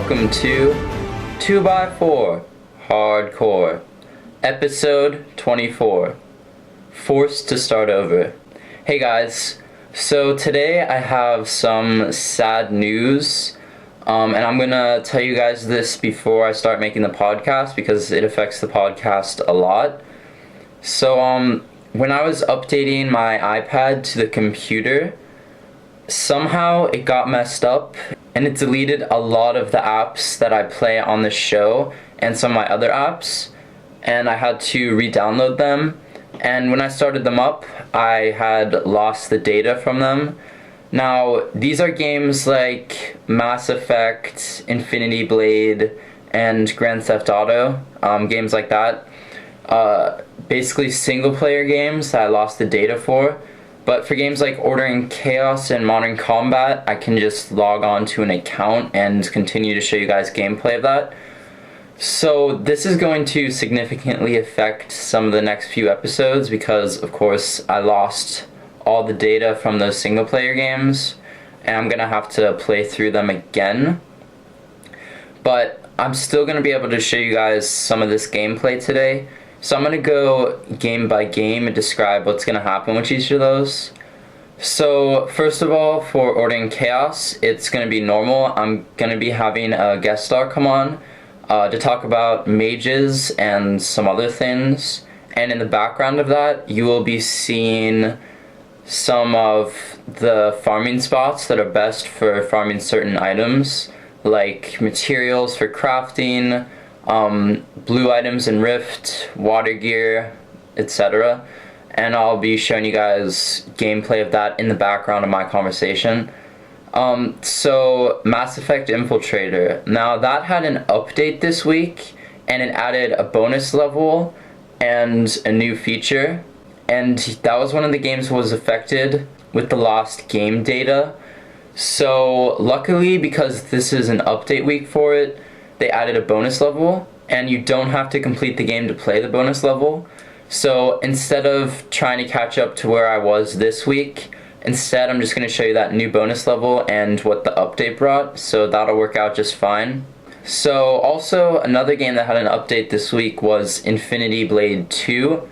welcome to 2x4 Hardcore, episode 24, Forced to Start Over. Hey guys, so today I have some sad news, and I'm gonna tell you guys this before I start making the podcast because it affects the podcast a lot. So when I was updating my iPad to the computer, somehow it got messed up and it deleted a lot of the apps that I play on the show and some of my other apps, and I had to re-download them, and when I started them up I had lost the data from them. Now these are games like Mass Effect, Infinity Blade, and Grand Theft Auto, games like that. Basically single player games that I lost the data for. But for games like Ordering Chaos and Modern Combat, I can just log on to an account and continue to show you guys gameplay of that. So this is going to significantly affect some of the next few episodes because, of course, I lost all the data from those single player games and I'm going to have to play through them again. But I'm still going to be able to show you guys some of this gameplay today. So I'm going to go game by game and describe what's going to happen with each of those. So first of all, for Ordering Chaos, it's going to be normal. I'm going to be having a guest star come on to talk about mages and some other things. And in the background of that, you will be seeing some of the farming spots that are best for farming certain items, like materials for crafting, blue items in Rift, water gear, etc. And I'll be showing you guys gameplay of that in the background of my conversation. So Mass Effect Infiltrator. Now that had an update this week, and it added a bonus level and a new feature. And that was one of the games that was affected with the lost game data. So luckily, because this is an update week for it, they added a bonus level, and you don't have to complete the game to play the bonus level. So instead of trying to catch up to where I was this week, instead I'm just going to show you that new bonus level and what the update brought, so that'll work out just fine. So also another game that had an update this week was Infinity Blade 2.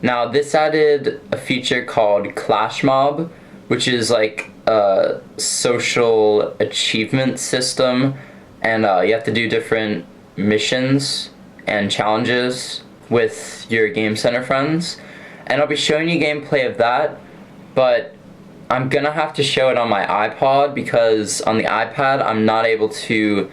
Now this added a feature called Clash Mob, which is like a social achievement system, and you have to do different missions and challenges with your Game Center friends. And I'll be showing you gameplay of that, but I'm gonna have to show it on my iPod because on the iPad I'm not able to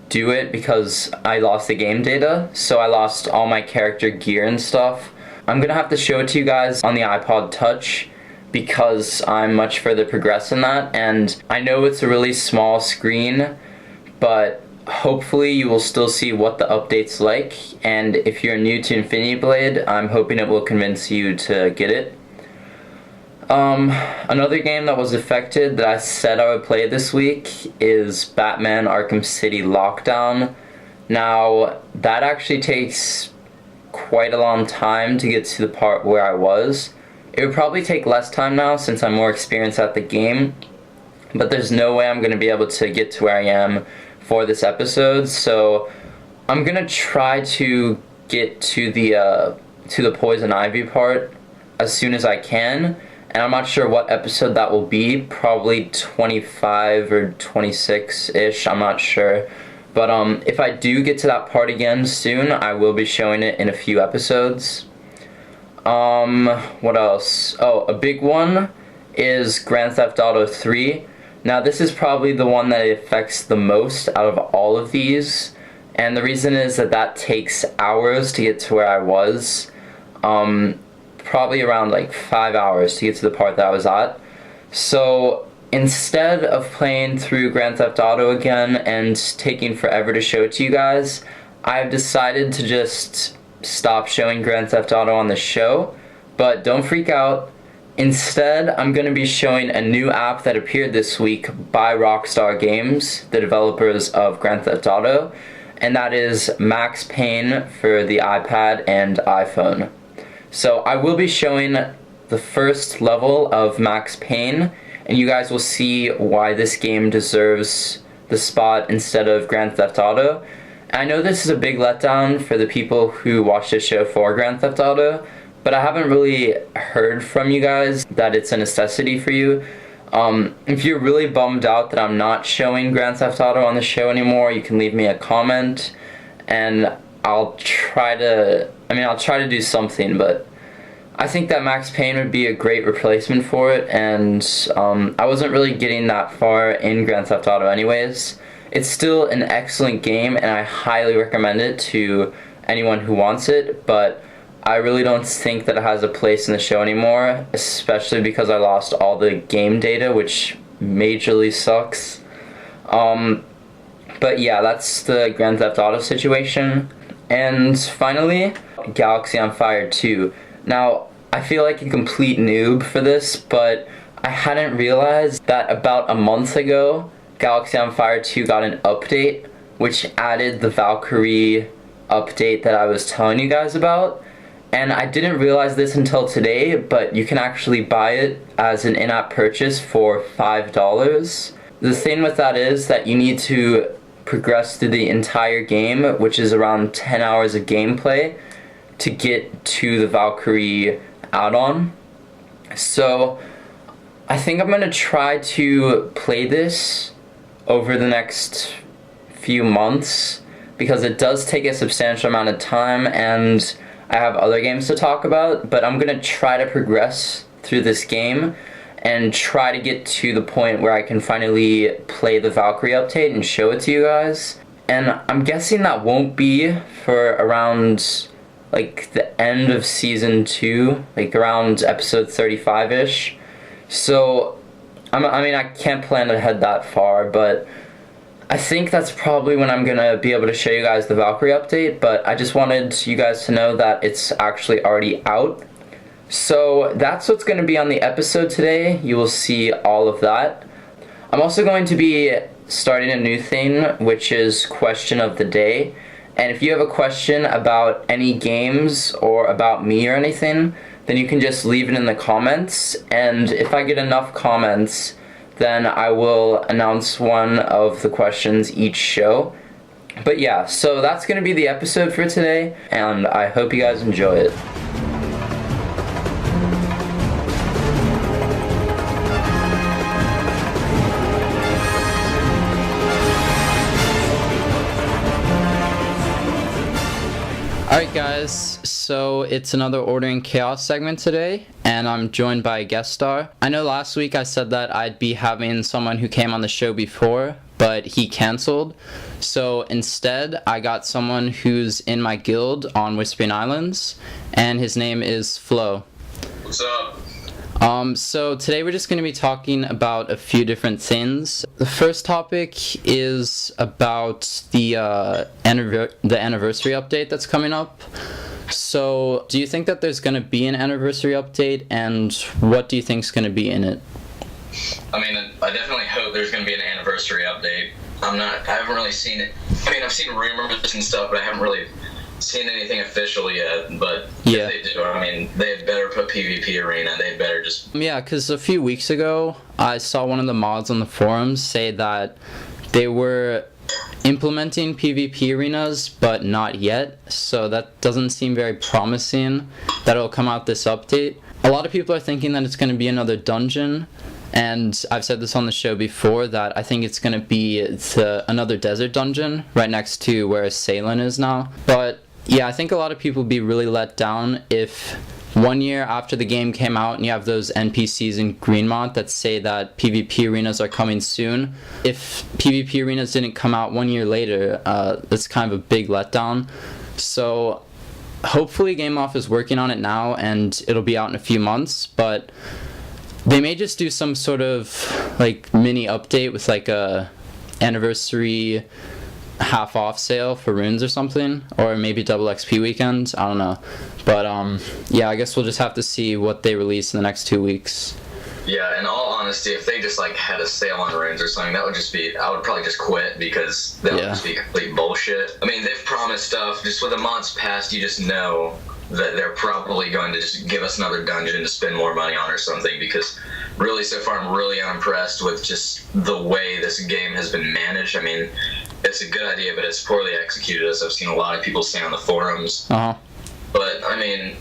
do it because I lost the game data, so I lost all my character gear and stuff. I'm gonna have to show it to you guys on the iPod Touch because I'm much further progressed in that, and I know it's a really small screen, but hopefully you will still see what the update's like, and if you're new to Infinity Blade, I'm hoping it will convince you to get it. Another game that was affected that I said I would play this week is Batman Arkham City Lockdown. Now, that actually takes quite a long time to get to the part where I was. It would probably take less time now since I'm more experienced at the game, but there's no way I'm going to be able to get to where I am for this episode, so I'm gonna try to get to the Poison Ivy part as soon as I can, and I'm not sure what episode that will be, probably 25 or 26-ish, I'm not sure. But if I do get to that part again soon, I will be showing it in a few episodes. What else? Oh, a big one is Grand Theft Auto 3. Now this is probably the one that affects the most out of all of these, and the reason is that takes hours to get to where I was, probably around like 5 hours to get to the part that I was at. So instead of playing through Grand Theft Auto again and taking forever to show it to you guys, I've decided to just stop showing Grand Theft Auto on the show, but don't freak out. Instead, I'm going to be showing a new app that appeared this week by Rockstar Games, the developers of Grand Theft Auto, and that is Max Payne for the iPad and iPhone. So I will be showing the first level of Max Payne, and you guys will see why this game deserves the spot instead of Grand Theft Auto. And I know this is a big letdown for the people who watch this show for Grand Theft Auto, but I haven't really heard from you guys that it's a necessity for you. If you're really bummed out that I'm not showing Grand Theft Auto on the show anymore, you can leave me a comment, and I'll try to do something, but I think that Max Payne would be a great replacement for it, and I wasn't really getting that far in Grand Theft Auto anyways. It's still an excellent game, and I highly recommend it to anyone who wants it, but I really don't think that it has a place in the show anymore, especially because I lost all the game data, which majorly sucks. But yeah, that's the Grand Theft Auto situation. And finally, Galaxy on Fire 2. Now, I feel like a complete noob for this, but I hadn't realized that about a month ago, Galaxy on Fire 2 got an update, which added the Valkyrie update that I was telling you guys about. And I didn't realize this until today, but you can actually buy it as an in-app purchase for $5. The thing with that is that you need to progress through the entire game, which is around 10 hours of gameplay, to get to the Valkyrie add-on. So I think I'm gonna try to play this over the next few months, because it does take a substantial amount of time, and I have other games to talk about, but I'm gonna try to progress through this game and try to get to the point where I can finally play the Valkyrie update and show it to you guys. And I'm guessing that won't be for around like the end of season 2, like around episode 35-ish. So I can't plan ahead that far, but I think that's probably when I'm gonna be able to show you guys the Valkyrie update, but I just wanted you guys to know that it's actually already out. So that's what's gonna be on the episode today. You will see all of that. I'm also going to be starting a new thing, which is question of the day. And if you have a question about any games or about me or anything, then you can just leave it in the comments, and if I get enough comments, then I will announce one of the questions each show. But yeah, so that's gonna be the episode for today, and I hope you guys enjoy it. Alright guys, so it's another Ordering Chaos segment today, and I'm joined by a guest star. I know last week I said that I'd be having someone who came on the show before, but he canceled. So instead, I got someone who's in my guild on Whispering Islands, and his name is Flo. What's up? So today we're just going to be talking about a few different things. The first topic is about the anniversary update that's coming up. So do you think that there's going to be an anniversary update, and what do you think is going to be in it? I mean, I definitely hope there's going to be an anniversary update. I haven't really seen it. I mean, I've seen rumors and stuff, but I haven't really seen anything official yet. But yeah, if they do, I mean, they had better put PvP arena. They'd better just... Yeah, because a few weeks ago, I saw one of the mods on the forums say that they were implementing PvP arenas, but not yet. So that doesn't seem very promising that it'll come out this update. A lot of people are thinking that it's going to be another dungeon. And I've said this on the show before, that I think it's going to be another desert dungeon right next to where Salem is now. But yeah, I think a lot of people would be really let down if 1 year after the game came out and you have those NPCs in Greenmont that say that PvP arenas are coming soon. If PvP arenas didn't come out 1 year later, that's kind of a big letdown. So hopefully Game Off is working on it now and it'll be out in a few months, but they may just do some sort of like mini update with like a anniversary half off sale for runes or something, or maybe double XP weekend. I don't know, but yeah, I guess we'll just have to see what they release in the next 2 weeks. Yeah, in all honesty, if they just like had a sale on runes or something, that would just be, I would probably just quit, because that would just be complete bullshit. I mean, they've promised stuff, just with the mods past, you just know that they're probably going to just give us another dungeon to spend more money on or something, because really, so far, I'm really unimpressed with just the way this game has been managed. I mean, it's a good idea, but it's poorly executed, as I've seen a lot of people say on the forums. But, I mean,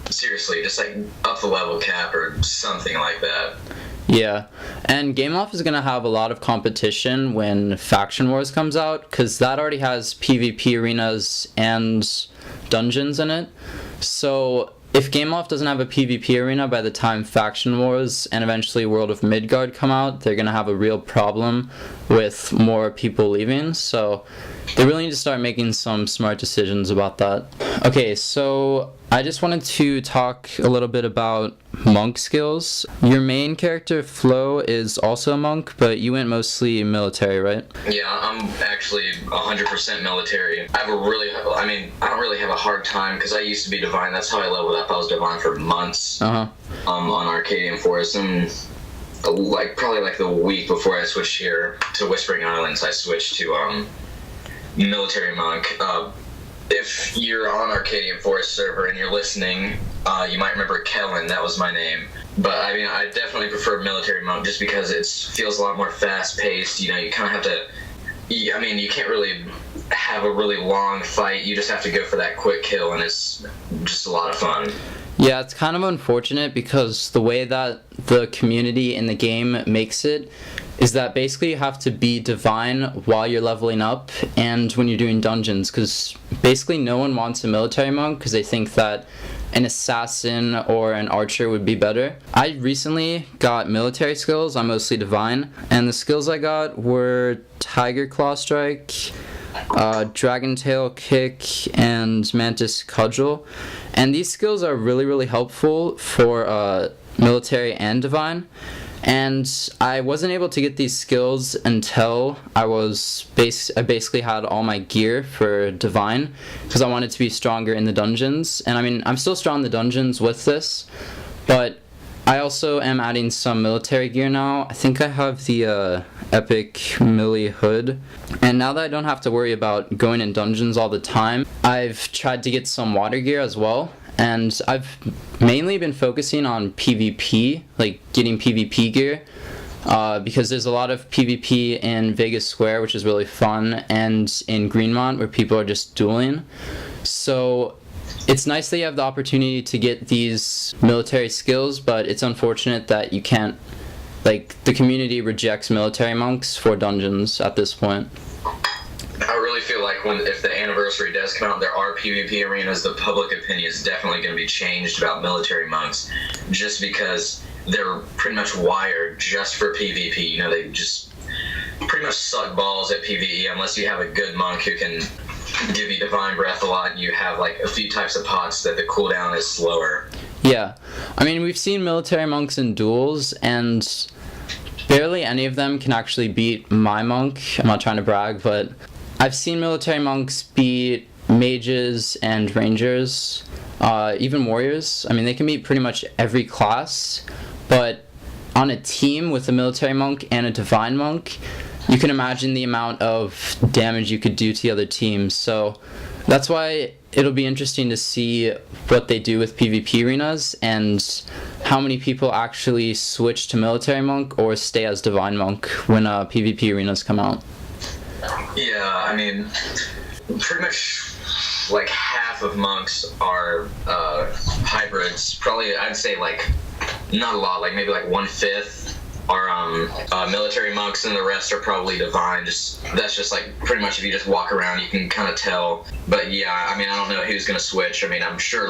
seriously, just like up the level cap or something like that. Yeah, and Game Off is going to have a lot of competition when Faction Wars comes out, because that already has PvP arenas and dungeons in it. So if Game Off doesn't have a PvP arena by the time Faction Wars and eventually World of Midgard come out, they're going to have a real problem with more people leaving. So they really need to start making some smart decisions about that. Okay, so I just wanted to talk a little bit about monk skills. Your main character, Flo, is also a monk, but you went mostly military, right? Yeah, I'm actually 100% military. I don't really have a hard time, because I used to be Divine. That's how I leveled up. I was Divine for months on Arcadian Forest, and probably the week before I switched here to Whispering Islands, I switched to military monk. If you're on Arcadian Forest server and you're listening, you might remember Kellen. That was my name. But I mean, I definitely prefer military monk just because it feels a lot more fast-paced. You know, you kind of have to. I mean, you can't really have a really long fight. You just have to go for that quick kill, and it's just a lot of fun. Yeah, it's kind of unfortunate because the way that the community in the game makes it is that basically you have to be Divine while you're leveling up and when you're doing dungeons, because basically no one wants a military monk because they think that an assassin or an archer would be better. I recently got military skills. I'm mostly Divine, and the skills I got were Tiger Claw Strike, Dragon Tail Kick, and Mantis Cudgel. And these skills are really, really helpful for military and Divine. And I wasn't able to get these skills until I basically had all my gear for Divine, because I wanted to be stronger in the dungeons. And I mean, I'm still strong in the dungeons with this, but I also am adding some military gear now. I think I have the Epic Melee Hood. And now that I don't have to worry about going in dungeons all the time, I've tried to get some water gear as well. And I've mainly been focusing on PvP, like getting PvP gear, because there's a lot of PvP in Vegas Square, which is really fun, and in Greenmont, where people are just dueling. So it's nice that you have the opportunity to get these military skills, but it's unfortunate that you can't, the community rejects military monks for dungeons at this point. I really feel like if the anniversary does come out, there are PvP arenas, the public opinion is definitely going to be changed about military monks, just because they're pretty much wired just for PvP. You know, they just pretty much suck balls at PvE unless you have a good monk who can give you Divine Breath a lot, and you have a few types of pots that the cooldown is slower. Yeah, I mean, we've seen military monks in duels, and barely any of them can actually beat my monk. I'm not trying to brag, but I've seen military monks beat mages and rangers, even warriors. I mean, they can beat pretty much every class, but on a team with a military monk and a Divine monk, you can imagine the amount of damage you could do to the other teams. So that's why it'll be interesting to see what they do with PvP arenas and how many people actually switch to military monk or stay as Divine monk when PvP arenas come out. Yeah, I mean, pretty much half of monks are hybrids. Probably, I'd say not a lot, maybe 1/5 are military monks, and the rest are probably Divine. That's just pretty much if you just walk around, you can kind of tell. But yeah, I mean, I don't know who's gonna switch. I mean, I'm sure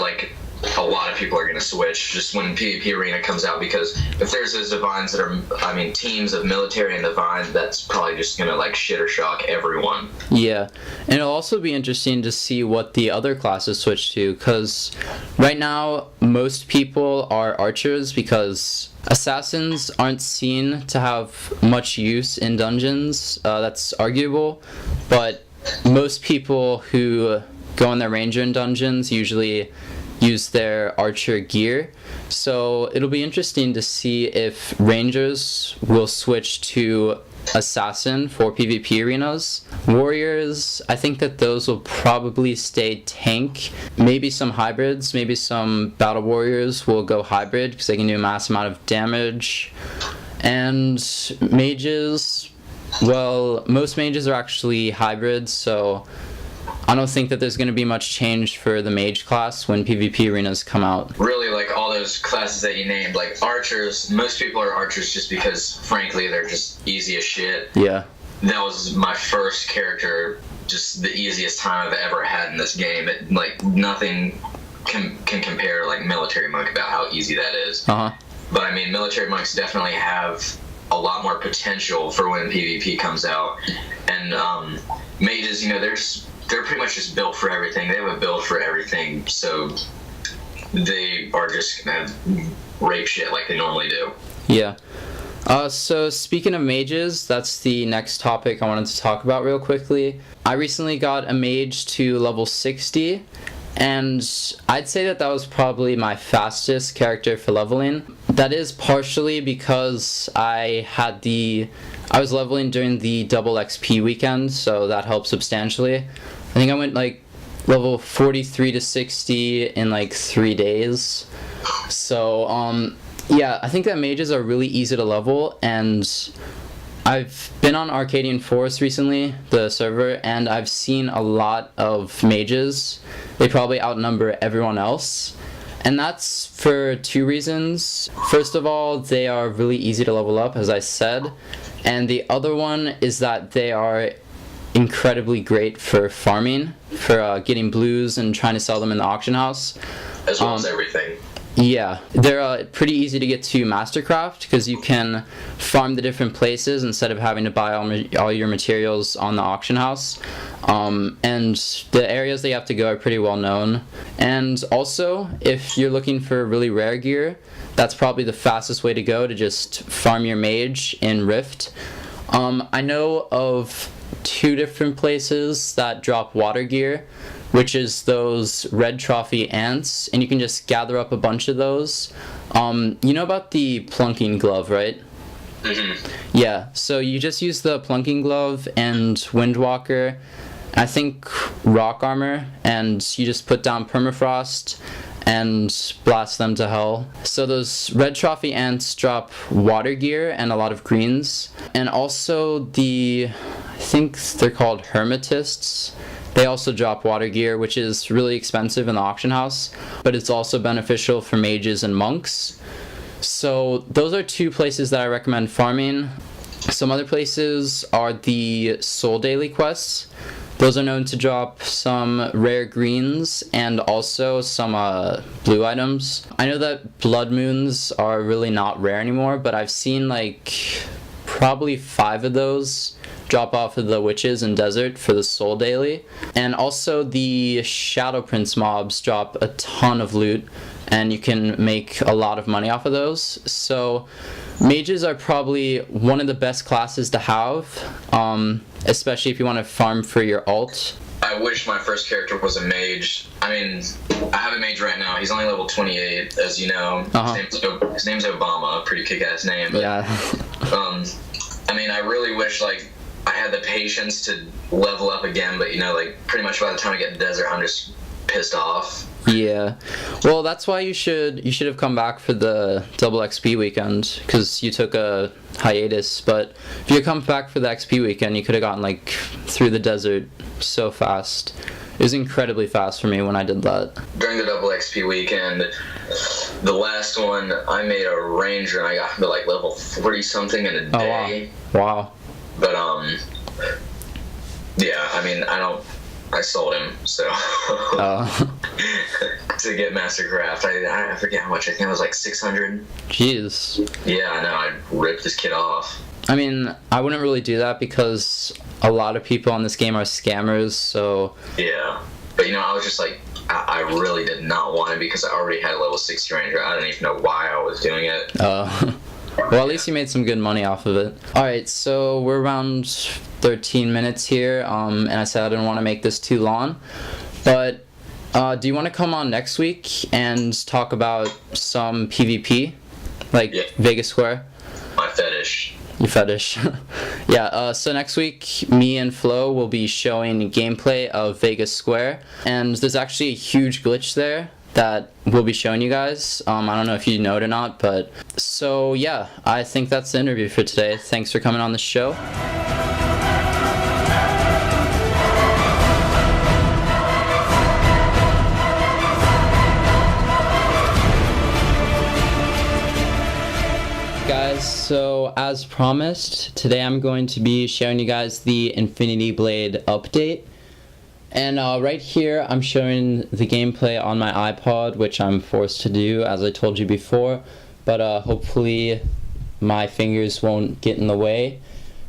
a lot of people are going to switch just when PvP Arena comes out, because if there's those Divines that are, teams of military and Divine, that's probably just going to shit or shock everyone. Yeah, and it'll also be interesting to see what the other classes switch to, because right now most people are archers, because assassins aren't seen to have much use in dungeons. That's arguable, but most people who go on their ranger in dungeons usually use their archer gear. So it'll be interesting to see if rangers will switch to assassin for PvP arenas. Warriors, I think that those will probably stay tank. Maybe some hybrids, maybe some battle warriors will go hybrid because they can do a massive amount of damage. And mages, well, most mages are actually hybrids, so I don't think that there's going to be much change for the mage class when PvP arenas come out. Really, like all those classes that you named, like archers, most people are archers just because, frankly, they're just easy as shit. Yeah. That was my first character, just the easiest time I've ever had in this game. It, like, nothing can compare, like, military monk about how easy that is. Uh-huh. But, I mean, military monks definitely have a lot more potential for when PvP comes out. And mages, you know, they're pretty much just built for everything. They have a build for everything, so they are just gonna rape shit like they normally do. Yeah. So speaking of mages, that's the next topic I wanted to talk about real quickly. I recently got a mage to level 60, and I'd say that was probably my fastest character for leveling. That is partially because I was leveling during the double XP weekend, so that helped substantially. I think I went like level 43 to 60 in like 3 days. So yeah, I think that mages are really easy to level, and I've been on Arcadian Forest recently, the server, and I've seen a lot of mages. They probably outnumber everyone else, and that's for 2 reasons. First of all, they are really easy to level up, as I said, and the other one is that they are incredibly great for farming, for getting blues and trying to sell them in the auction house. As well as everything. Yeah, they're pretty easy to get to Mastercraft because you can farm the different places instead of having to buy all your materials on the auction house. And the areas that you have to go are pretty well known. And also, if you're looking for really rare gear, that's probably the fastest way to go, to just farm your mage in Rift. I know of 2 different places that drop water gear, which is those red trophy ants, and you can just gather up a bunch of those. You know about the plunking glove, right? Mm-hmm. Yeah, so you just use the plunking glove and windwalker, I think rock armor, and you just put down permafrost and blast them to hell. So those red trophy ants drop water gear and a lot of greens, and also I think they're called hermetists. They also drop water gear, which is really expensive in the auction house, but it's also beneficial for mages and monks. So those are 2 places that I recommend farming. Some other places are the soul daily quests. Those are known to drop some rare greens and also some blue items. I know that blood moons are really not rare anymore, but I've seen like probably 5 of those drop off of the witches and desert for the soul daily. And also the Shadow Prince mobs drop a ton of loot, and you can make a lot of money off of those. So mages are probably one of the best classes to have, especially if you want to farm for your ult. I wish my first character was a mage. I mean, I have a mage right now. He's only level 28, as you know. Uh-huh. His name's Obama, a pretty kick-ass name. But, yeah. I mean, I really wish, like, I had the patience to level up again, but, you know, like, pretty much by the time I get to the desert, I'm just pissed off. Yeah. Well, that's why you should have come back for the double XP weekend, because you took a hiatus. But if you come back for the XP weekend, you could have gotten, like, through the desert so fast. It was incredibly fast for me when I did that. During the double XP weekend, the last one, I made a ranger, and I got to, like, level 40-something in a day. Oh, wow. But, yeah, I mean, I sold him, so. To get Mastercraft, I forget how much, I think it was like 600. Jeez. Yeah, I know, I ripped this kid off. I mean, I wouldn't really do that because a lot of people on this game are scammers, so. Yeah, but you know, I was just like, I really did not want it because I already had a level 60 ranger. I don't even know why I was doing it. Well, at least you made some good money off of it. Alright, so we're around 13 minutes here, and I said I didn't want to make this too long, but Do you want to come on next week and talk about some PvP? Like Vegas Square? My fetish. Your fetish. Yeah, so next week, me and Flo will be showing gameplay of Vegas Square. And there's actually a huge glitch there that we'll be showing you guys. I don't know if you know it or not, but... So, yeah, I think that's the interview for today. Thanks for coming on the show. Guys, so as promised, today I'm going to be showing you guys the Infinity Blade update. And right here, I'm showing the gameplay on my iPod, which I'm forced to do, as I told you before. But hopefully my fingers won't get in the way,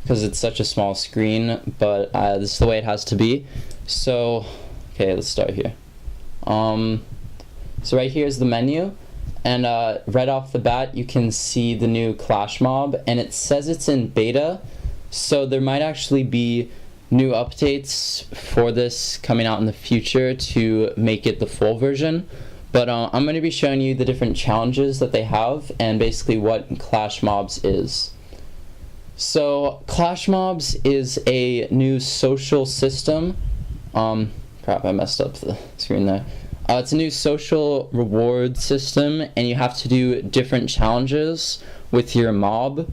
because it's such a small screen. But this is the way it has to be. So, okay, let's start here. So right here is the menu. And right off the bat, you can see the new Clash Mob, and it says it's in beta, so there might actually be new updates for this coming out in the future to make it the full version. But I'm going to be showing you the different challenges that they have, and basically what Clash Mobs is. So, Clash Mobs is a new social system. Crap, I messed up the screen there. It's a new social reward system, and you have to do different challenges with your mob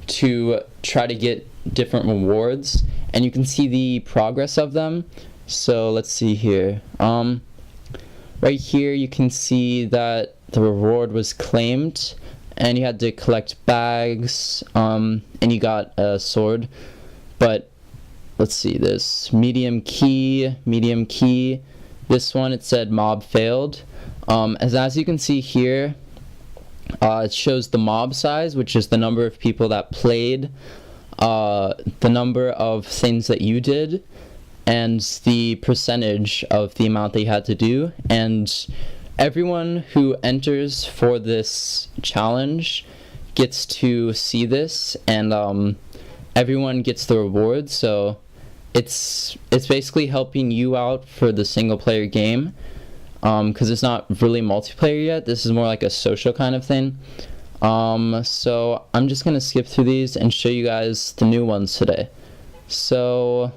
to try to get different rewards, and you can see the progress of them. So let's see here. Right here you can see that the reward was claimed, and you had to collect bags, and you got a sword. But let's see this. Medium key. This one, it said mob failed. As you can see here, it shows the mob size, which is the number of people that played, the number of things that you did, and the percentage of the amount that you had to do. And everyone who enters for this challenge gets to see this, and everyone gets the reward. So it's basically helping you out for the single player game, because it's not really multiplayer yet. This is more like a social kind of thing. So I'm just gonna skip through these and show you guys the new ones today. So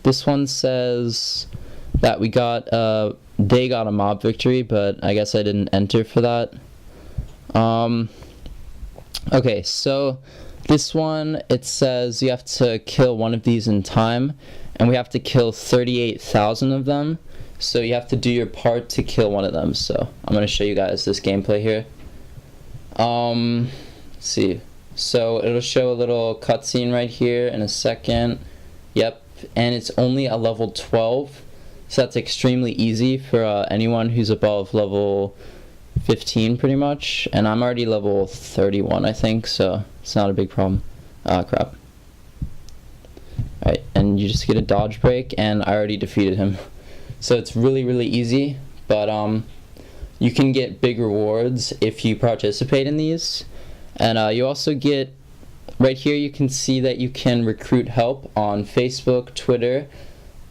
this one says that they got a mob victory, but I guess I didn't enter for that. Okay, so this one, it says you have to kill one of these in time, and we have to kill 38,000 of them. So you have to do your part to kill one of them. So I'm going to show you guys this gameplay here. Let's see. So it'll show a little cutscene right here in a second. Yep, and it's only a level 12. So that's extremely easy for anyone who's above level 15 pretty much. And I'm already level 31, I think, so it's not a big problem. Crap. Alright, and you just get a dodge break, and I already defeated him. So it's really, really easy, but you can get big rewards if you participate in these. And you also get, right here you can see that you can recruit help on Facebook, Twitter,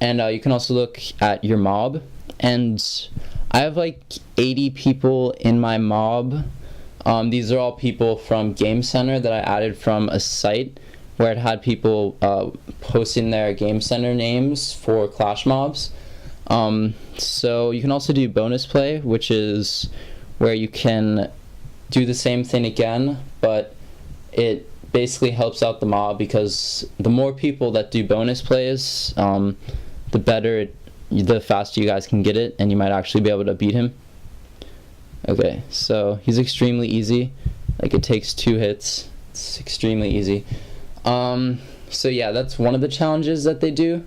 and you can also look at your mob. And I have like 80 people in my mob. These are all people from Game Center that I added from a site where it had people posting their Game Center names for Clash Mobs. So you can also do bonus play, which is where you can do the same thing again, but it basically helps out the mob, because the more people that do bonus plays, the better, the faster you guys can get it, and you might actually be able to beat him. Okay, so he's extremely easy. Like, it takes 2 hits. It's extremely easy. So yeah, that's one of the challenges that they do.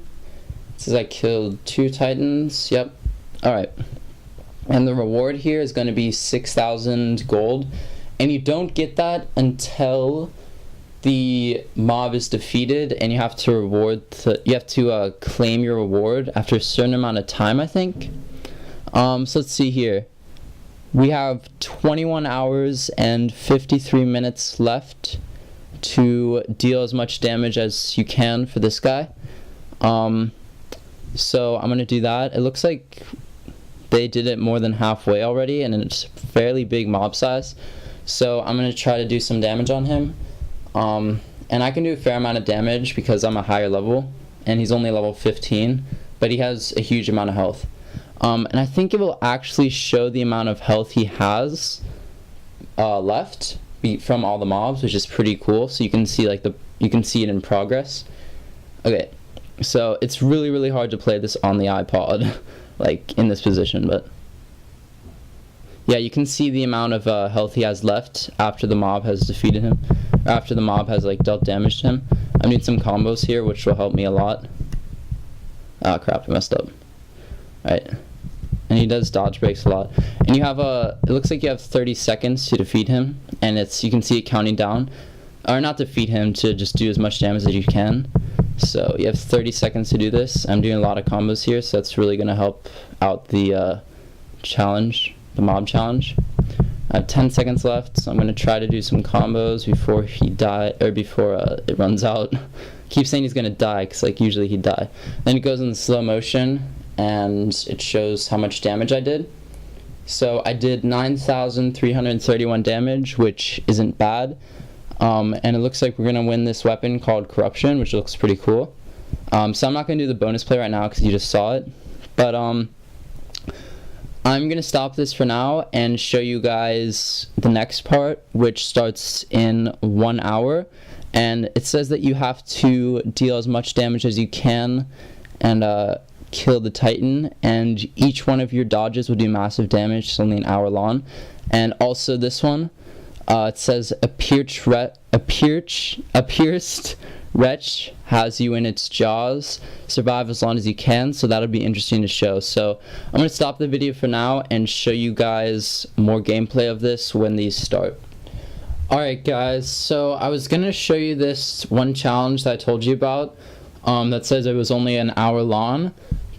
It says I killed 2 titans. Yep. Alright. And the reward here is going to be 6,000 gold. And you don't get that until the mob is defeated, and you have to claim your reward after a certain amount of time, I think. So let's see here. We have 21 hours and 53 minutes left to deal as much damage as you can for this guy. So I'm gonna do that. It looks like they did it more than halfway already, and it's fairly big mob size. So I'm going to try to do some damage on him. And I can do a fair amount of damage because I'm a higher level, and he's only level 15, but he has a huge amount of health. And I think it will actually show the amount of health he has left from all the mobs, which is pretty cool. So you can see you can see it in progress. Okay, so it's really hard to play this on the iPod, like in this position, but yeah, you can see the amount of health he has left after the mob has defeated him, or after the mob has like dealt damage to him. I'm doing some combos here, which will help me a lot. Ah, crap, I messed up. Alright. And he does dodge breaks a lot. And you have it looks like you have 30 seconds to defeat him, and you can see it counting down. Or not defeat him, to just do as much damage as you can. So you have 30 seconds to do this. I'm doing a lot of combos here, so that's really going to help out the challenge, the mob challenge. I have 10 seconds left, so I'm going to try to do some combos before it runs out. Keep saying he's going to die, because like usually he'd die. Then it goes in slow motion, and it shows how much damage I did. So I did 9,331 damage, which isn't bad. And it looks like we're going to win this weapon called Corruption, which looks pretty cool. So I'm not going to do the bonus play right now because you just saw it. But I'm going to stop this for now and show you guys the next part, which starts in 1 hour. And it says that you have to deal as much damage as you can and kill the Titan. And each one of your dodges will do massive damage. It's only an hour long. And also this one. It says a pierced wretch has you in its jaws. Survive as long as you can, so that'll be interesting to show. So I'm going to stop the video for now and show you guys more gameplay of this when these start. Alright guys, so I was going to show you this one challenge that I told you about that says it was only an hour long,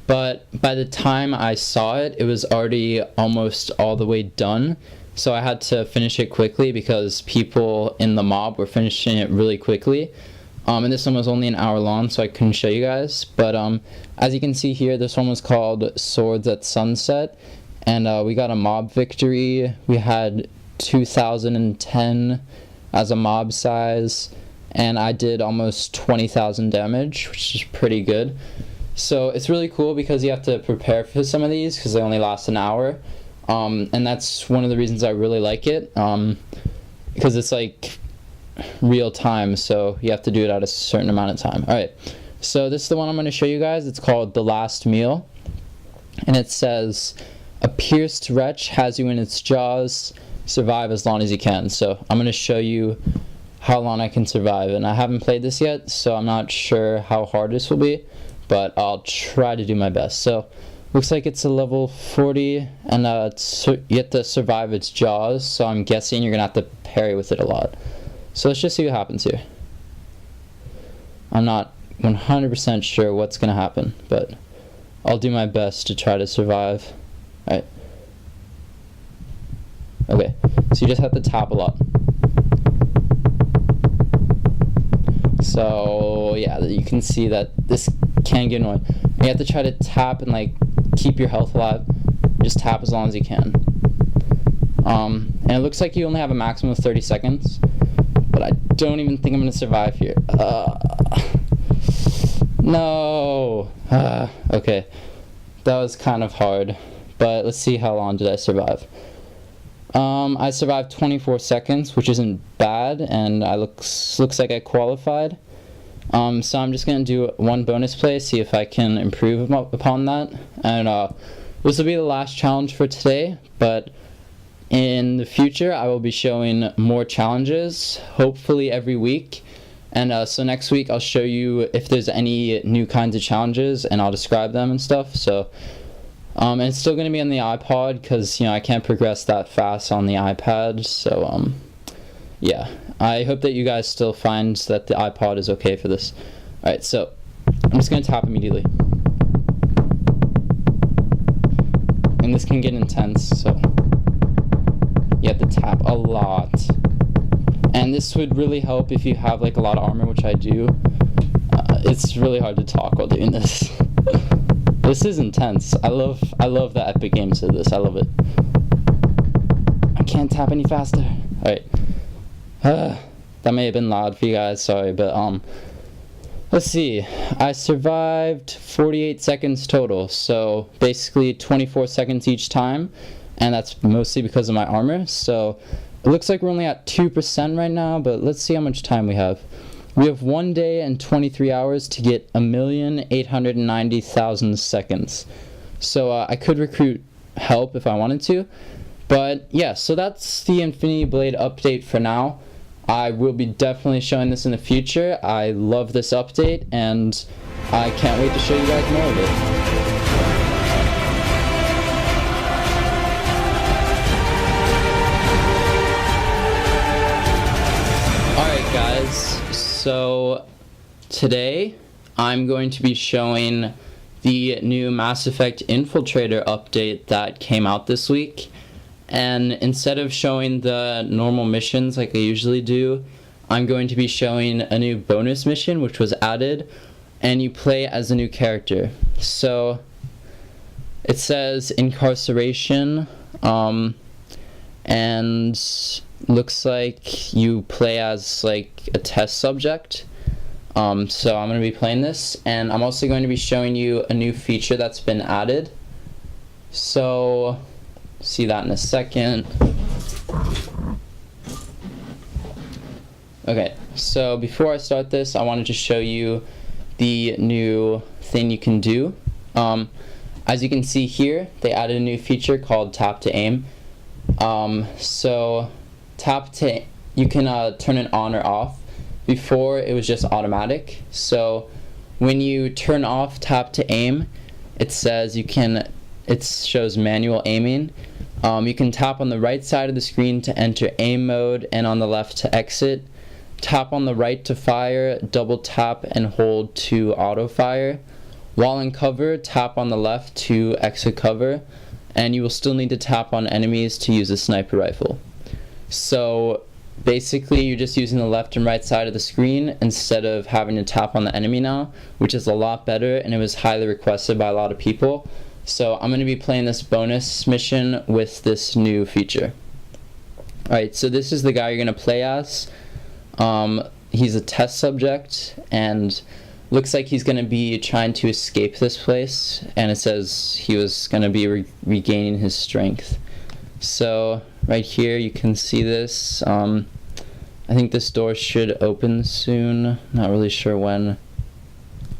but by the time I saw it, it was already almost all the way done. So I had to finish it quickly because people in the mob were finishing it really quickly. And this one was only an hour long, so I couldn't show you guys. But as you can see here, this one was called Swords at Sunset. And we got a mob victory. We had 2,010 as a mob size. And I did almost 20,000 damage, which is pretty good. So it's really cool because you have to prepare for some of these because they only last an hour. And that's one of the reasons I really like it, because it's like real time, so you have to do it at a certain amount of time. Alright, so this is the one I'm going to show you guys. It's called The Last Meal, and it says, a pierced wretch has you in its jaws, survive as long as you can. So I'm going to show you how long I can survive, and I haven't played this yet, so I'm not sure how hard this will be, but I'll try to do my best. So looks like it's a level 40, and you have to survive its jaws, so I'm guessing you're going to have to parry with it a lot. So let's just see what happens here. I'm not 100% sure what's going to happen, but I'll do my best to try to survive. Alright. Okay, so you just have to tap a lot. So yeah, you can see that this can get annoying. You have to try to tap and like keep your health alive. Just tap as long as you can. And it looks like you only have a maximum of 30 seconds, but I don't even think I'm gonna survive here. No. Okay, that was kind of hard, but let's see how long did I survive. I survived 24 seconds, which isn't bad, and looks like I qualified. So I'm just going to do one bonus play, see if I can improve upon that. And this will be the last challenge for today, but in the future I will be showing more challenges, hopefully every week. And so next week I'll show you if there's any new kinds of challenges, and I'll describe them and stuff. So and it's still going to be on the iPod because, I can't progress that fast on the iPad. So yeah, I hope that you guys still find that the iPod is okay for this. Alright, so I'm just going to tap immediately. And this can get intense, so you have to tap a lot. And this would really help if you have like a lot of armor, which I do. It's really hard to talk while doing this. This is intense. I love the Epic Games of this. I love it. I can't tap any faster. Alright. That may have been loud for you guys, sorry, but let's see. I survived 48 seconds total, so basically 24 seconds each time, and that's mostly because of my armor. So it looks like we're only at 2% right now, but let's see how much time we have. We have 1 day and 23 hours to get 1,890,000 seconds. So I could recruit help if I wanted to. But yeah, so that's the Infinity Blade update for now. I will be definitely showing this in the future. I love this update, and I can't wait to show you guys more of it. Alright guys, so today I'm going to be showing the new Mass Effect Infiltrator update that came out this week. And instead of showing the normal missions like I usually do, I'm going to be showing a new bonus mission which was added, and you play as a new character. So it says incarceration, and looks like you play as like a test subject. So I'm going to be playing this, and I'm also going to be showing you a new feature that's been added. So see that in a second. Okay, so before I start this, I wanted to show you the new thing you can do. As you can see here, they added a new feature called tap to aim. So tap to, you can turn it on or off. Before it was just automatic. So when you turn off tap to aim, it says it shows manual aiming. You can tap on the right side of the screen to enter aim mode, and on the left to exit. Tap on the right to fire, double tap and hold to auto fire. While in cover, tap on the left to exit cover, and you will still need to tap on enemies to use a sniper rifle. So basically you're just using the left and right side of the screen instead of having to tap on the enemy now, which is a lot better, and it was highly requested by a lot of people. So I'm going to be playing this bonus mission with this new feature. Alright, so this is the guy you're going to play as. He's a test subject, and looks like he's going to be trying to escape this place, and it says he was going to be regaining his strength. So right here you can see this. I think this door should open soon, not really sure when.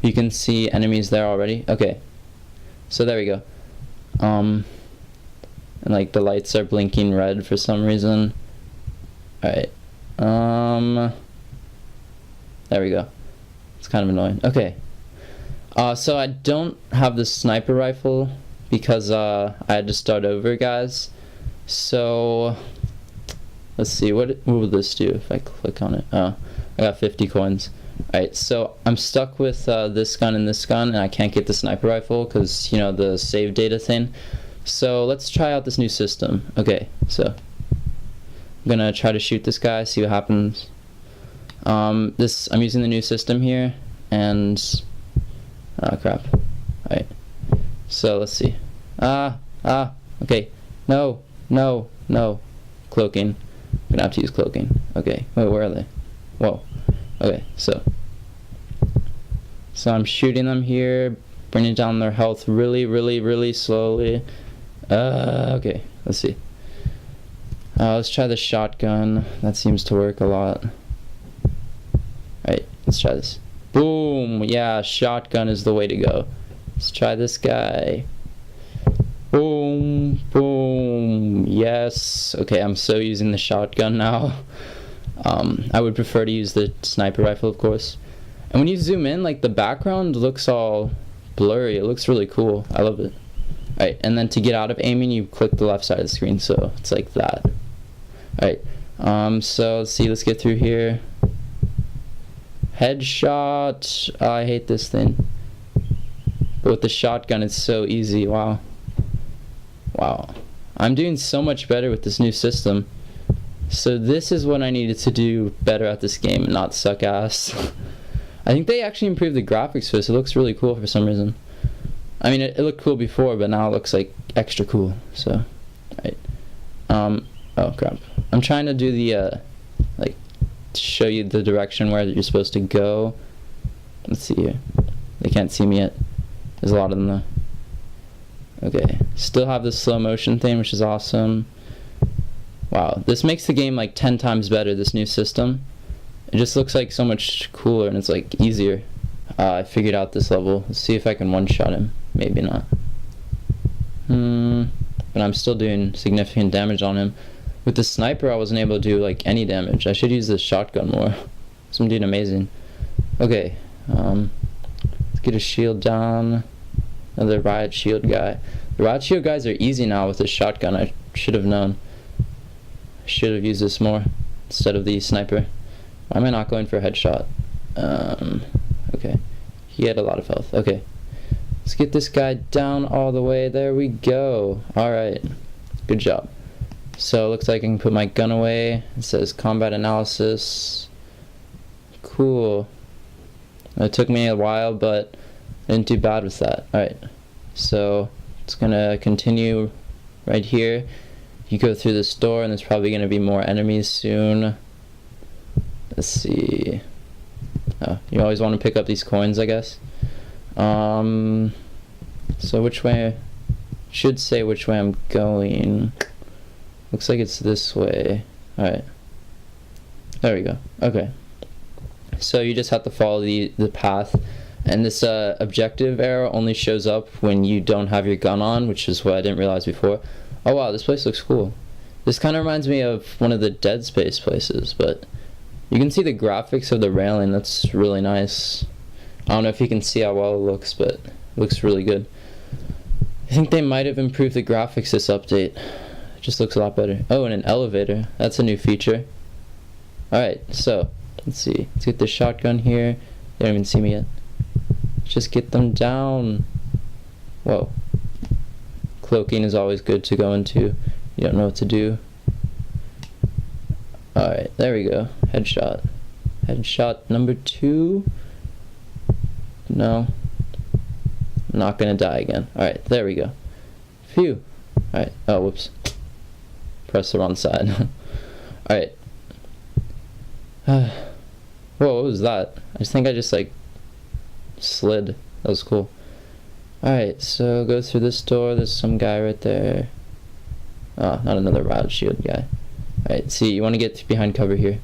You can see enemies there already. Okay. So there we go. And like the lights are blinking red for some reason. Alright. There we go. It's kind of annoying. Okay. So I don't have the sniper rifle because I had to start over, guys. So let's see, what will this do if I click on it? Oh, I got 50 coins. Alright, so I'm stuck with this gun and this gun, and I can't get the sniper rifle because, you know, the save data thing. So let's try out this new system. Okay, so I'm gonna try to shoot this guy, see what happens. I'm using the new system here, and oh crap. Alright, so let's see. Okay, no, cloaking. I'm gonna have to use cloaking. Okay, wait, where are they? Whoa. Okay, so I'm shooting them here, bringing down their health really slowly. Okay, let's see. Let's try the shotgun. That seems to work a lot. Alright, let's try this. Boom! Yeah, shotgun is the way to go. Let's try this guy. Boom! Boom! Yes! Okay, I'm so using the shotgun now. I would prefer to use the sniper rifle, of course. And when you zoom in, like, the background looks all blurry. It looks really cool. I love it. Alright, and then to get out of aiming, you click the left side of the screen, so it's like that. Alright, so let's see, let's get through here. Headshot. I hate this thing. But with the shotgun, it's so easy. Wow. Wow. I'm doing so much better with this new system. So this is what I needed to do better at this game, not suck ass. I think they actually improved the graphics for this. It looks really cool for some reason. I mean, it looked cool before, but now it looks like extra cool. So, right. Oh crap. I'm trying to do the like to show you the direction where you're supposed to go. Let's see here. They can't see me yet. There's a lot of them though. Okay. Still have the slow motion thing, which is awesome. Wow, this makes the game like 10 times better, this new system. It just looks like so much cooler and it's like easier. I figured out this level. Let's see if I can one-shot him. Maybe not. But I'm still doing significant damage on him. With the sniper, I wasn't able to do like any damage. I should use this shotgun more. So I'm doing amazing. Okay, let's get a shield down. Another riot shield guy. The riot shield guys are easy now with this shotgun. I should have known. I should have used this more instead of the sniper. Why am I not going for a headshot? Okay. He had a lot of health. Okay. Let's get this guy down all the way. There we go. Alright. Good job. So it looks like I can put my gun away. It says combat analysis. Cool. It took me a while, but I didn't do bad with that. Alright. So it's gonna continue right here. You go through this door and there's probably gonna be more enemies soon. Let's see. Oh, you always want to pick up these coins, I guess. So which way? Should say which way I'm going. Looks like it's this way. Alright. There we go. Okay. So you just have to follow the path. And this objective arrow only shows up when you don't have your gun on, which is what I didn't realize before. Oh wow, this place looks cool. This kind of reminds me of one of the Dead Space places, but you can see the graphics of the railing. That's really nice. I don't know if you can see how well it looks, but it looks really good. I think they might have improved the graphics this update. It just looks a lot better. Oh, and an elevator. That's a new feature. Alright, so let's see. Let's get the shotgun here. They don't even see me yet. Just get them down. Whoa. Cloaking is always good to go into. You don't know what to do. Alright, there we go. Headshot. Headshot number 2. No. I'm not gonna die again. Alright, there we go. Phew. Alright. Oh, whoops. Press the wrong side. Alright. Whoa, what was that? I think I just like slid. That was cool. Alright, so go through this door. There's some guy right there. Oh, not another riot shield guy. Alright, see, you want to get behind cover here.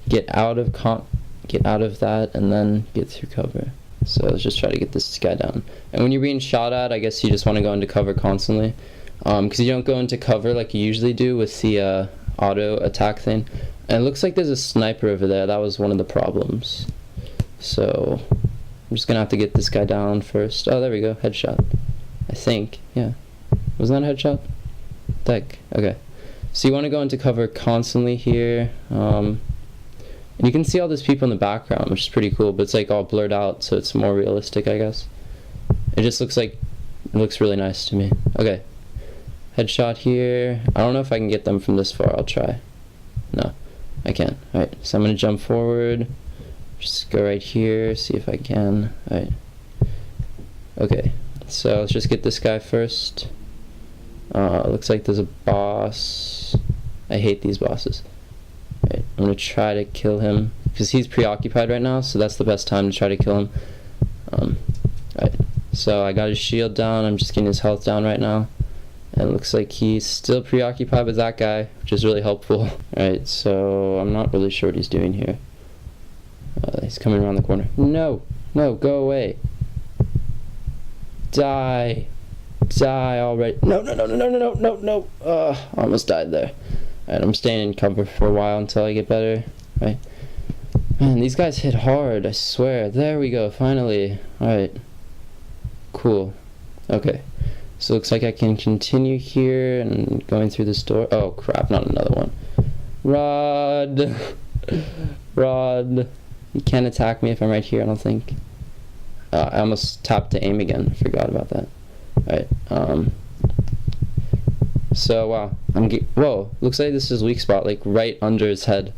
Get out of that and then get through cover. So let's just try to get this guy down. And when you're being shot at, I guess you just want to go into cover constantly. Because you don't go into cover like you usually do with the auto attack thing. And it looks like there's a sniper over there. That was one of the problems. So I'm just gonna have to get this guy down first. Oh, there we go. Headshot. I think. Yeah. Wasn't that a headshot? Heck. Okay. So you want to go into cover constantly here. And you can see all these people in the background, which is pretty cool, but it's like all blurred out, so it's more realistic, I guess. It just looks like, it looks really nice to me. Okay. Headshot here. I don't know if I can get them from this far. I'll try. No, I can't. Alright, so I'm going to jump forward. Just go right here, see if I can. Alright. Okay, so let's just get this guy first. Looks like there's a boss. I hate these bosses. Alright, I'm going to try to kill him, because he's preoccupied right now, so that's the best time to try to kill him. Alright, so I got his shield down, I'm just getting his health down right now. And it looks like he's still preoccupied with that guy, which is really helpful. Alright, so I'm not really sure what he's doing here. He's coming around the corner. No! No, go away. Die. Die already. No, no, no, no, no, no, no, no. I almost died there. Alright, I'm staying in cover for a while until I get better. Right. Man, these guys hit hard, I swear. There we go, finally. Alright. Cool. Okay. So it looks like I can continue here and going through this door. Oh crap, not another one. Rod. Rod. You can't attack me if I'm right here, I don't think. I almost tapped to aim again. Forgot about that. Alright. So wow. Whoa. Looks like this is weak spot, like right under his head.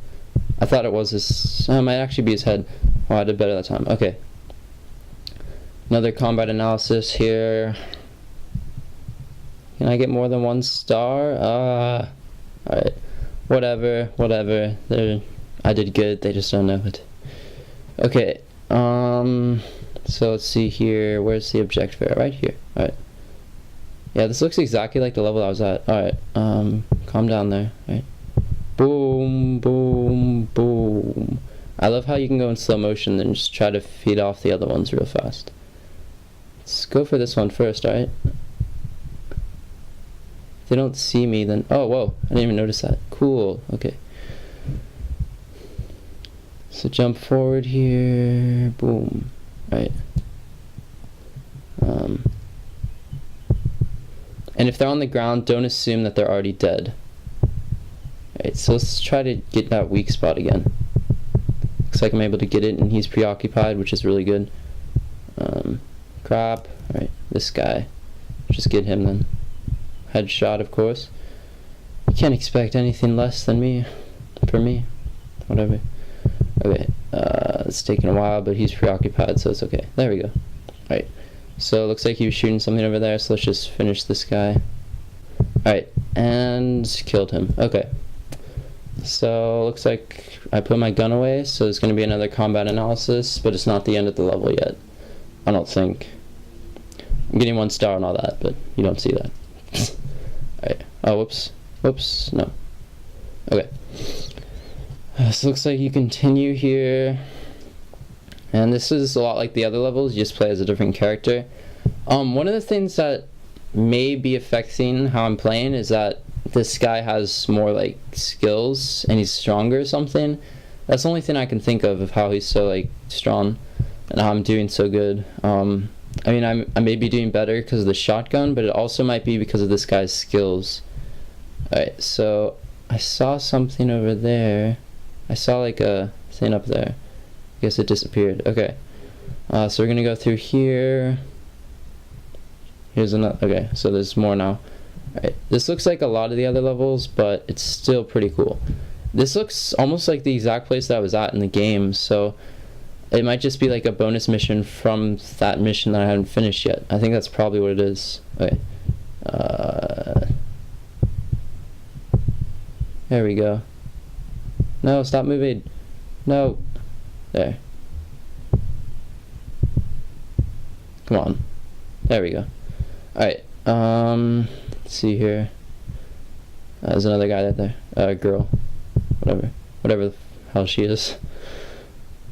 I thought it was his. It might actually be his head. Oh, I did better that time. Okay. Another combat analysis here. Can I get more than 1 star? Alright. Whatever. I did good, they just don't know it. Okay, so let's see here. Where's the objective area? Right here. Alright. Yeah, this looks exactly like the level I was at. Alright, calm down there. Alright. Boom, boom, boom. I love how you can go in slow motion and just try to feed off the other ones real fast. Let's go for this one first, alright? If they don't see me, then... Oh, whoa. I didn't even notice that. Cool. Okay. So jump forward here. Boom. Alright. And if they're on the ground, don't assume that they're already dead. Alright, so let's try to get that weak spot again. Looks like I'm able to get it, and he's preoccupied, which is really good. Crap. Alright, this guy. Just get him then. Headshot, of course. You can't expect anything less than me. For me. Whatever. Okay, it's taking a while, but he's preoccupied, so it's okay. There we go. Alright, so it looks like he was shooting something over there, so let's just finish this guy. Alright, and killed him. Okay. So, looks like I put my gun away, so there's going to be another combat analysis, but it's not the end of the level yet. I don't think. I'm getting 1 star and all that, but you don't see that. Alright. Oh, whoops. Whoops. No. Okay. So looks like you continue here. And this is a lot like the other levels, you just play as a different character. One of the things that may be affecting how I'm playing is that this guy has more like skills and he's stronger or something. That's the only thing I can think of how he's so like strong and how I'm doing so good. I mean, I may be doing better because of the shotgun, but it also might be because of this guy's skills. Alright, so I saw something over there. I saw like a thing up there. I guess it disappeared. Okay. So we're gonna go through here. Here's another. Okay, so there's more now. Alright, this looks like a lot of the other levels, but it's still pretty cool. This looks almost like the exact place that I was at in the game, so it might just be like a bonus mission from that mission that I haven't finished yet. I think that's probably what it is. Okay. There we go. No, stop moving. No. There. Come on. There we go. Alright. Let's see here. There's another guy there. Girl. Whatever the hell she is.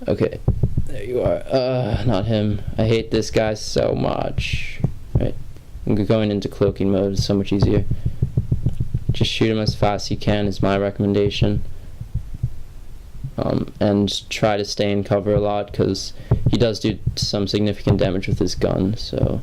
Okay. There you are. Not him. I hate this guy so much. Right. I'm going into cloaking mode. It's so much easier. Just shoot him as fast as you can is my recommendation. And try to stay in cover a lot because he does do some significant damage with his gun, so...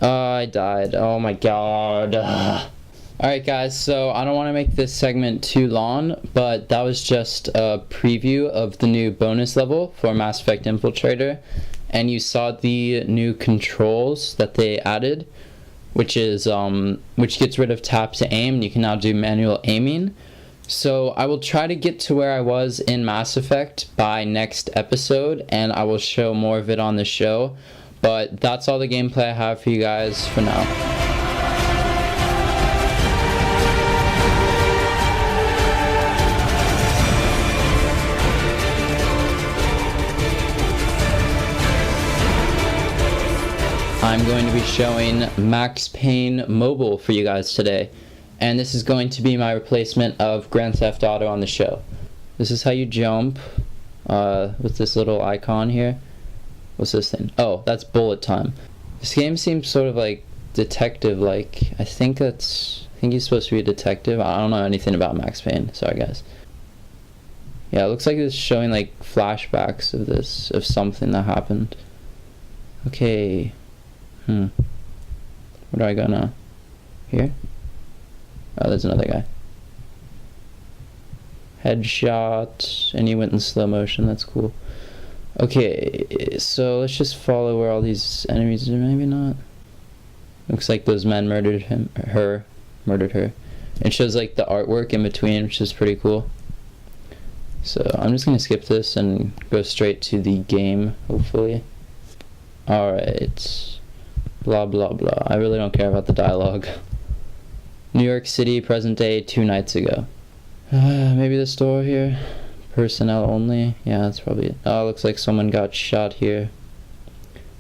I died. Oh my god. Alright guys, so I don't want to make this segment too long, but that was just a preview of the new bonus level for Mass Effect Infiltrator. And you saw the new controls that they added, which is which gets rid of tap to aim, and you can now do manual aiming. So I will try to get to where I was in Mass Effect by next episode, and I will show more of it on the show. But that's all the gameplay I have for you guys for now. I'm going to be showing Max Payne Mobile for you guys today. And this is going to be my replacement of Grand Theft Auto on the show. This is how you jump with this little icon here. What's this thing? Oh, that's bullet time. This game seems sort of like detective-like. I think he's supposed to be a detective. I don't know anything about Max Payne. Sorry, guys. Yeah, it looks like it's showing like flashbacks of something that happened. Okay. Where do I go now? Here? Oh, there's another guy. Headshot. And he went in slow motion. That's cool. Okay, so let's just follow where all these enemies are. Maybe not. Looks like those men murdered her. It shows like the artwork in between, which is pretty cool. So I'm just gonna skip this and go straight to the game, hopefully. Alright. Blah, blah, blah. I really don't care about the dialogue. New York City, present day, 2 nights ago. Maybe the store here? Personnel only? Yeah, that's probably it. Oh, looks like someone got shot here.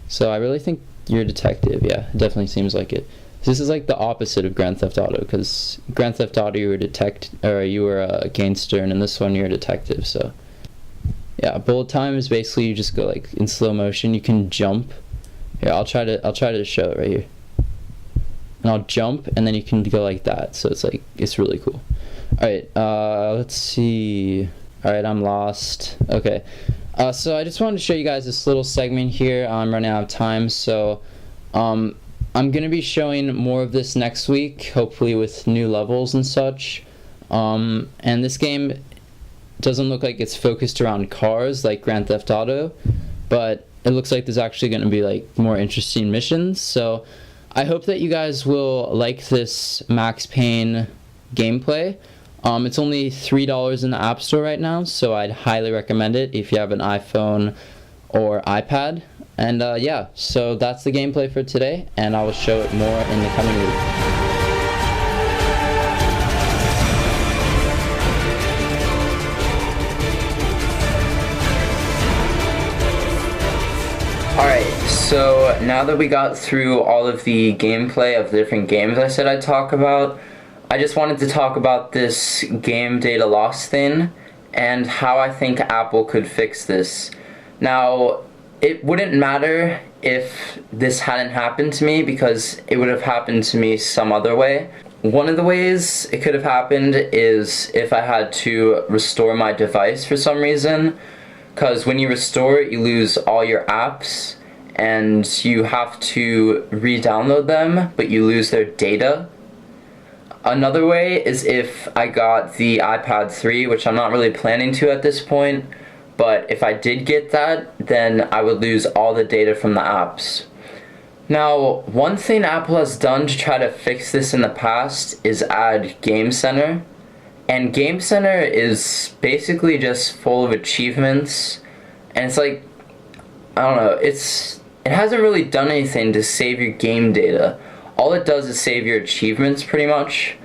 So I really think you're a detective. Yeah, it definitely seems like it. This is like the opposite of Grand Theft Auto, because Grand Theft Auto you were a gangster, and in this one you're a detective. So yeah, bullet time is basically you just go like in slow motion. You can jump. Here, I'll try to show it right here. And I'll jump, and then you can go like that. So it's really cool. All right, let's see. All right, I'm lost. Okay, so I just wanted to show you guys this little segment here. I'm running out of time, so I'm gonna be showing more of this next week, hopefully with new levels and such. And this game doesn't look like it's focused around cars like Grand Theft Auto, but it looks like there's actually gonna be like more interesting missions. So I hope that you guys will like this Max Payne gameplay. It's only $3 in the App Store right now, so I'd highly recommend it if you have an iPhone or iPad. And yeah, so that's the gameplay for today, and I will show it more in the coming week. Alright, so now that we got through all of the gameplay of the different games I said I'd talk about, I just wanted to talk about this game data loss thing and how I think Apple could fix this. Now, it wouldn't matter if this hadn't happened to me because it would have happened to me some other way. One of the ways it could have happened is if I had to restore my device for some reason, because when you restore it, you lose all your apps and you have to re-download them, but you lose their data. Another way is if I got the iPad 3, which I'm not really planning to at this point, but if I did get that, then I would lose all the data from the apps. Now, one thing Apple has done to try to fix this in the past is add Game Center. And Game Center is basically just full of achievements, and it's like, I don't know, it hasn't really done anything to save your game data. All it does is save your achievements pretty much.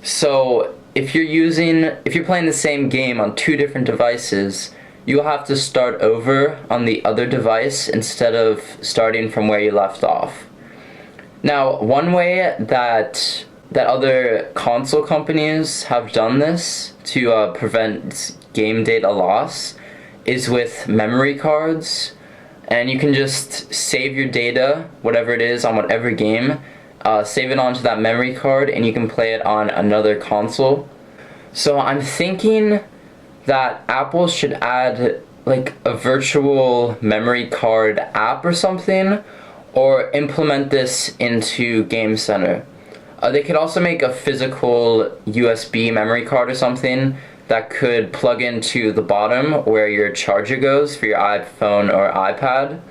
So if you're playing the same game on 2 different devices, you'll have to start over on the other device instead of starting from where you left off. Now, one way that other console companies have done this to prevent game data loss is with memory cards, and you can just save your data, whatever it is, on whatever game, save it onto that memory card, and you can play it on another console. So I'm thinking that Apple should add like a virtual memory card app or something, or implement this into Game Center. They could also make a physical USB memory card or something that could plug into the bottom where your charger goes for your iPhone or iPad,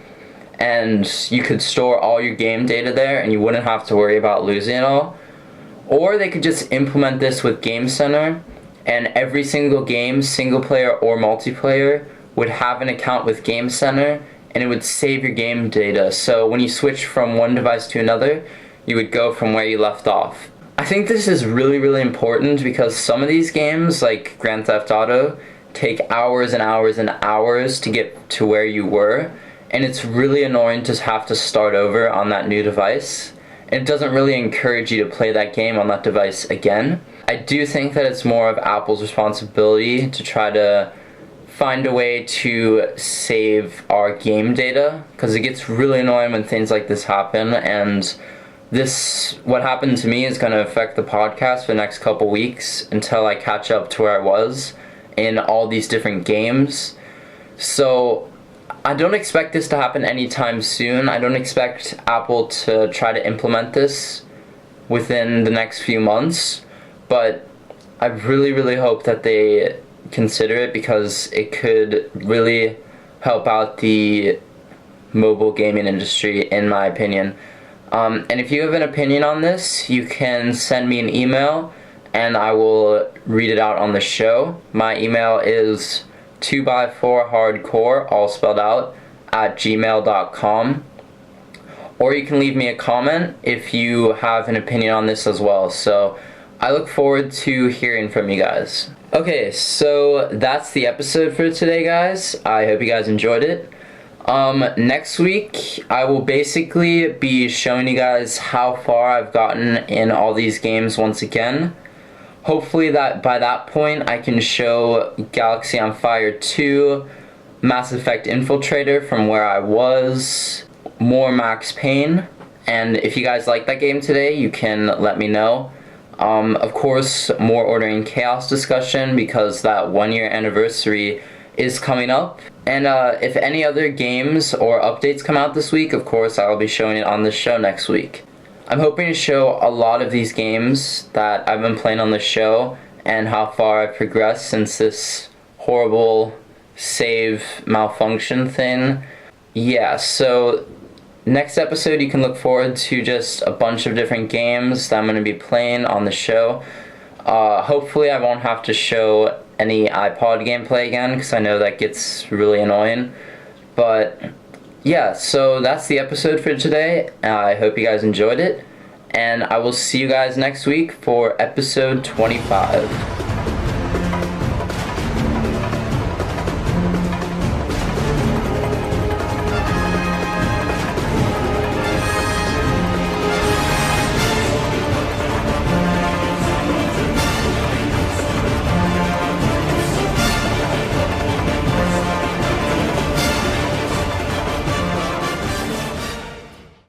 and you could store all your game data there and you wouldn't have to worry about losing it all. Or they could just implement this with Game Center, and every single game, single player or multiplayer, would have an account with Game Center, and it would save your game data. So when you switch from one device to another, you would go from where you left off. I think this is really, really important because some of these games, like Grand Theft Auto, take hours and hours and hours to get to where you were, and it's really annoying to have to start over on that new device. It doesn't really encourage you to play that game on that device again. I do think that it's more of Apple's responsibility to try to find a way to save our game data, because it gets really annoying when things like this happen, and what happened to me is going to affect the podcast for the next couple weeks until I catch up to where I was in all these different games. So I don't expect this to happen anytime soon. I don't expect Apple to try to implement this within the next few months, but I really, really hope that they consider it because it could really help out the mobile gaming industry, in my opinion. And if you have an opinion on this, you can send me an email and I will read it out on the show. My email is 2by4hardcore, all spelled out, @gmail.com. or you can leave me a comment if you have an opinion on this as well. So I look forward to hearing from you guys. Okay, so that's the episode for today, guys. I hope you guys enjoyed it. Next week, I will basically be showing you guys how far I've gotten in all these games once again. Hopefully that by that point, I can show Galaxy on Fire 2, Mass Effect Infiltrator from where I was, more Max Payne, and if you guys like that game today, you can let me know. Of course, more Ordering Chaos discussion because that 1-year anniversary is coming up. And if any other games or updates come out this week, of course, I'll be showing it on this show next week. I'm hoping to show a lot of these games that I've been playing on the show and how far I've progressed since this horrible save malfunction thing. Yeah, so next episode, you can look forward to just a bunch of different games that I'm going to be playing on the show. Hopefully I won't have to show any iPod gameplay again, because I know that gets really annoying. But yeah, so that's the episode for today. I hope you guys enjoyed it, and I will see you guys next week for episode 25.